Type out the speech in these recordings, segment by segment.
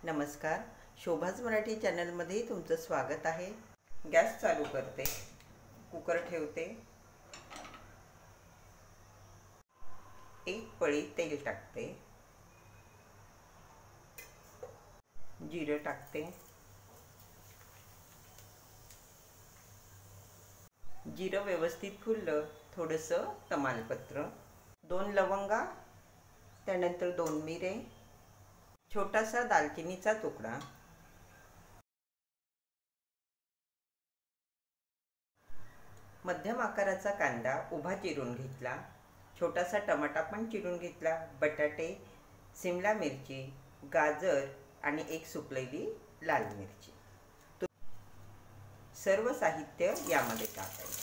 नमस्कार, शोभाज मराठी चॅनलमध्ये तुमचं स्वागत आहे। गॅस चालू करते, कुकर ठेवते, एक पळी तेल टाकते, जिरं टाकते, जिरं व्यवस्थित फुललं, थोडंसं तमालपत्र, 2 लवंगा, त्यानंतर 2 मिरे, छोटासा दालचिनीचा तुकडा, मध्यम आकाराचा कांदा उभा चिरून घेतला, छोटासा टमाटा पण चिरून घेतला, बटाटे, शिमला मिरची, गाजर आणि एक सुकलेली लाल मिरची। सर्व साहित्य यामध्ये टाकायचं।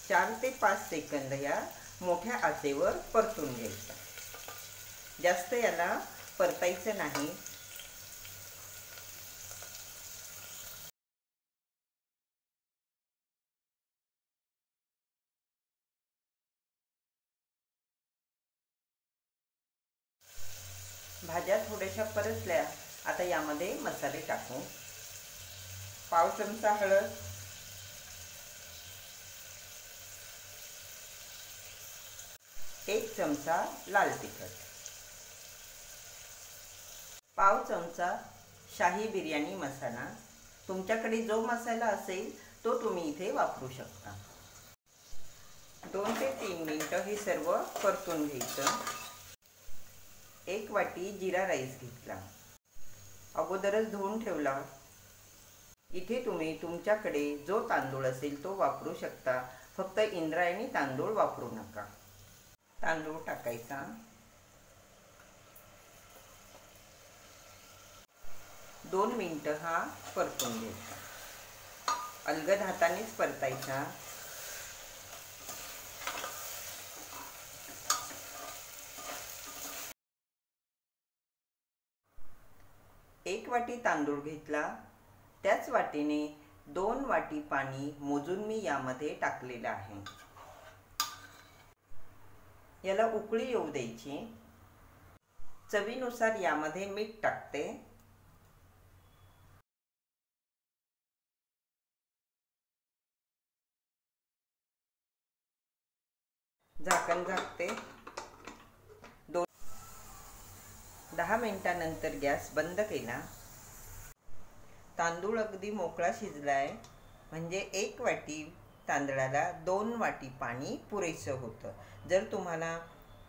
4 ते 5 सेकंद या मोठ्या आचेवर परतून घ्यायचं। जास्त याला परतायचं नाही। भाज्या थोड्याशा परतल्या, आता यामध्ये मसाले टाकू। पाव चमचा हळद, एक चमचा लाल तिखट, पाव चमचा शाही बिर्याणी मसाला। तुमच्याकडे जो मसाला असेल तो तुम्ही इथे वापरू शकता। 2 ते 3 मिनिटं हे सर्व परतून घ्यायचं। 1 वाटी जिरा राईस घेतला, अगोदरच धुवून ठेवला। इथे तुम्ही तुमच्याकडे जो तांदूळ असेल तो वापरू शकता, फक्त इंद्रायणी तांदूळ वापरू नका। तांदूळ टाकायचा, 2 मिनिटं हा परतून घ्यायचा, अलगद हातानेच परतायचा। एक वाटी तांदूळ घेतला, त्याच वाटीने 2 वाटी पाणी मोजून मी यामध्ये टाकलेलं आहे। याला उकळी येऊ द्यायची। चवीनुसार यामध्ये मीठ टाकते, झाकण झाकते। 10 मिनिटांनंतर गॅस बंद केला। तांदूळ अगदी मोकळा शिजलाय, म्हणजे 1 वाटी तांदळाला 2 वाटी पाणी पुरेसं होतं। जर तुम्हाला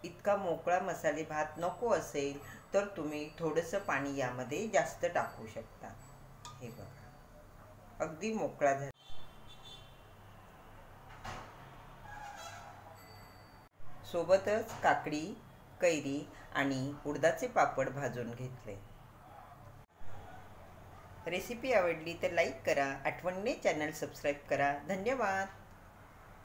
इतका मोकळा मसाले भात नको असेल तर तुम्ही थोडंसं पाणी यामध्ये जास्त टाकू शकता। हे बघा, अगदी मोकळा झाला। सोबतच काकडी, कैरी आणि उडदाचे पापड भाजून घेतले। रेसिपी आवडली तर लाईक करा, आठवणीने चॅनल सबस्क्राईब करा। धन्यवाद।